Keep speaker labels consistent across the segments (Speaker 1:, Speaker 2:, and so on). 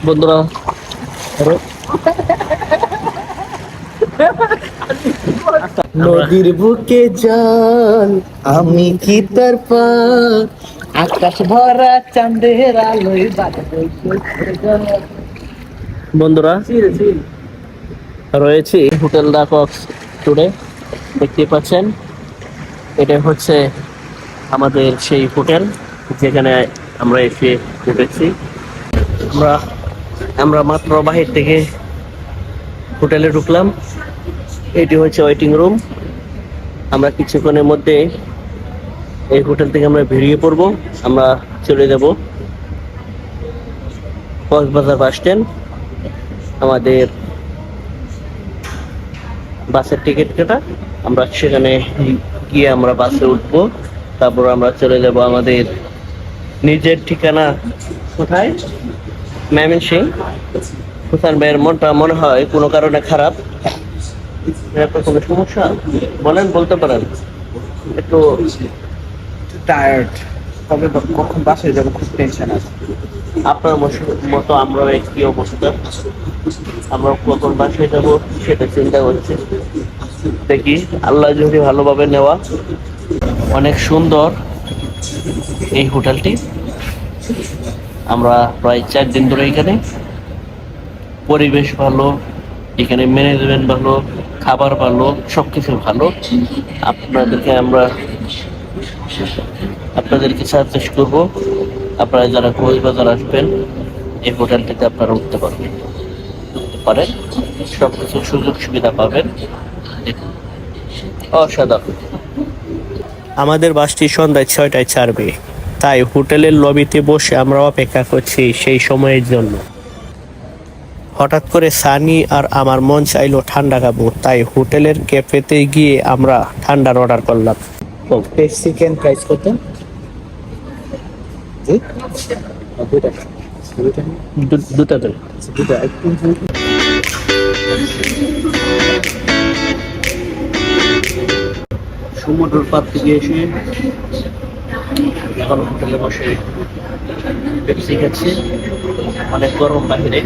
Speaker 1: বন্ধুরা,
Speaker 2: নদীর বুকে জল আমি কি তার পার আকাশ ভরা চাঁদের আলোয়
Speaker 1: বন্ধুরা রয়েছি হোটেল দা কক্স টুডে। দেখতে পাচ্ছেন, এটা হচ্ছে আমাদের সেই হোটেল যেখানে আমরা এসে উঠেছি। আমরা আমরা মাত্র বাহির থেকে হোটেলে ঢুকলাম। এটি হচ্ছে ওয়েটিং রুম। আমরা কিছুক্ষণের মধ্যে এই হোটেল থেকে আমরা বেরিয়ে পড়ব। আমরা চলে যাব কক্সবাজার বাস স্ট্যান্ড। আমাদের বাসের টিকিট কাটা, আমরা সেখানে গিয়ে আমরা বাসে উঠবো। তারপর আমরা চলে যাব আমাদের নিজের ঠিকানা। কোথায়? ময়মনসিংহ। হুসান ভাইয়ের মনটা মনে হয় কোনো কারণে খারাপ। কোনো সমস্যা বলেন, বলতে পারেন। একটু
Speaker 2: টায়ার্ড, তবে কখন বাসে যাবো খুব টেনশন আছে।
Speaker 1: আপনার মতো আমরাও একই অবস্থা। আমরা কখন বাসায় যাবো সেটা চিন্তা করছি। দেখি আল্লাহ যদি ভালোভাবে নেওয়া। অনেক সুন্দর এই হোটেলটি। আমরা প্রায় 4 দিন ধরে এখানে। পরিবেশ ভালো, এখানে ম্যানেজমেন্ট ভালো, খাবার ভালো, সবকিছু ভালো। আপনাদেরকে সাজেস্ট করবো, আপনারা যারা কক্সবাজার আসবেন এই হোটেলটিতে আপনারা উঠতে পারেন। সবকিছু সুযোগ সুবিধা পাবেন। অসাধারণ। আমাদের বাসটি সন্ধ্যায় 6টায় ছাড়বে, তাই হোটেলের লবিতে বসে আমরা অপেক্ষা করছি সেই সময়ের জন্য। হঠাৎ করে সানি আর আমার মন চাইলো ঠান্ডা খাবো, তাই হোটেলের ক্যাফেতে গিয়ে আমরা ঠান্ডার অর্ডার করলাম।
Speaker 2: চিকেন প্রাইস কত? জি,
Speaker 1: দুটা দেন। সমুদ্রের পার থেকে এসে এখন হোটেলে বসে পেপসি খাচ্ছি। অনেক গরম বাহিরে।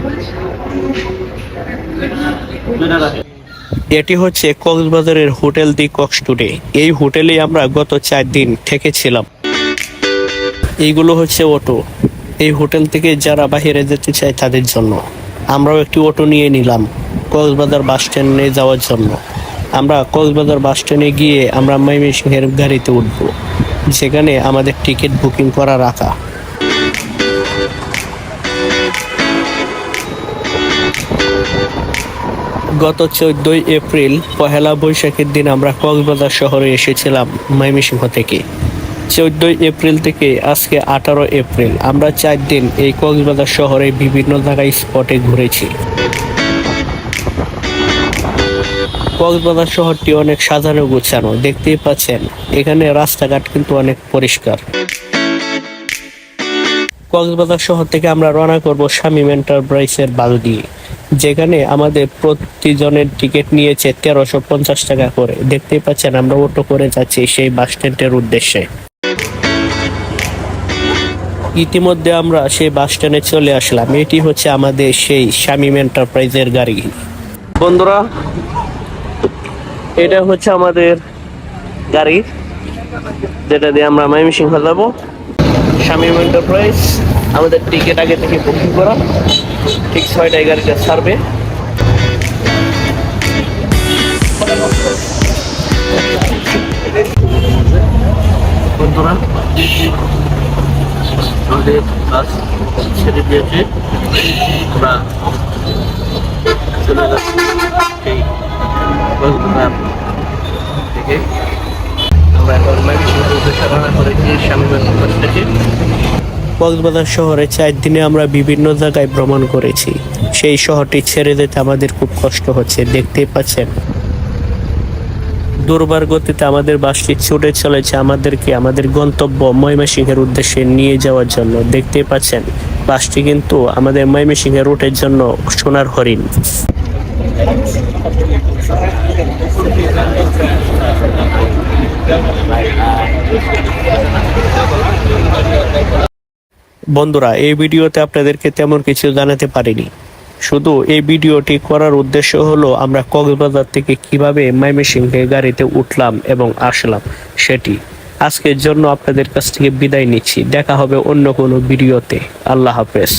Speaker 1: এটি হচ্ছে কক্সবাজারের হোটেল দি কক্স টুডে। এই হোটেলে আমরা গত 4 দিন থেকেছিলাম। এইগুলো হচ্ছে অটো। এই হোটেল থেকে যারা বাইরে যেতে চায় তাদের জন্য। আমরাও একটি অটো নিয়ে নিলাম কক্সবাজার বাস স্ট্যান্ডে যাওয়ার জন্য। আমরা কক্সবাজার বাস স্ট্যান্ডে গিয়ে আমরা ময়মনসিংহের গাড়িতে উঠবো, যেখানে আমাদের টিকিট বুকিং করা রাখা। গত 14ই এপ্রিল পহেলা বৈশাখের দিন আমরা কক্সবাজার শহরে এসেছিলাম ময়মনসিংহ থেকে। 14ই এপ্রিল থেকে আজকে 18 এপ্রিল আমরা 4 দিন এই কক্সবাজার শহরে বিভিন্ন জায়গায় স্পটে ঘুরেছি। কক্সবাজার শহরটি অনেক সাজানো গোছানো, দেখতেই পাচ্ছেন। এখানে রাস্তাঘাট কিন্তু অনেক পরিষ্কার। কক্সবাজার শহর থেকে আমরা রওনা করব শামীম এন্টারপ্রাইজের বাস দিয়ে, যেখানে আমাদের প্রতিজনের টিকিট নিয়েছে 1350 টাকা করে। দেখতেই পাচ্ছেন আমরা অটো করে যাচ্ছি সেই বাস স্ট্যান্ডের উদ্দেশ্যে। ইতিমধ্যে আমরা সেই বাস স্ট্যান্ডে চলে আসলাম। এটি হচ্ছে আমাদের সেই শামীম এন্টারপ্রাইজের গাড়ি। বন্ধুরা, এটা হচ্ছে আমাদের গাড়ি, যেটা দিয়ে আমরা ময়মনসিংহ যাব। শামীম এন্টারপ্রাইজ। আমাদের টিকিট আগে থেকে বুকিং করা। ঠিক 6টায় গাড়িটা ছাড়বে। বন্ধুরা, আমাদের বাস ছেড়ে দিয়েছে। আমরা চলে যাচ্ছি সেই কক্সবাজার থেকে। আমরা এখন ময়মনসিংহের উদ্দেশ্যে রওনা করেছি শামীম এন্টারপ্রাইজ থেকে। কক্সবাজার শহরে 4 দিনে আমরা বিভিন্ন জায়গায় ভ্রমণ করেছি। সেই শহরটি ছেড়ে যেতে আমাদের খুব কষ্ট হচ্ছে, দেখতেই পাচ্ছেন। দুর্বার গতিতে আমাদের বাসটি ছুটে চলেছে আমাদেরকে আমাদের গন্তব্য ময়মনসিংহের উদ্দেশ্যে নিয়ে যাওয়ার জন্য। দেখতেই পাচ্ছেন বাসটি কিন্তু আমাদের ময়মনসিংহের রুটের জন্য সোনার হরিণ। বন্ধুরা, এই ভিডিওতে আপনাদেরকে তেমন কিছু জানাতে পারিনি। শুধু এই ভিডিওটি করার উদ্দেশ্য হলো আমরা কক্সবাজার থেকে কিভাবে ময়মনসিংহে গাড়িতে উঠলাম এবং আসলাম সেটি। আজকের জন্য আপনাদের কাছ থেকে বিদায় নিচ্ছি। দেখা হবে অন্য কোনো ভিডিওতে। আল্লাহ হাফেজ।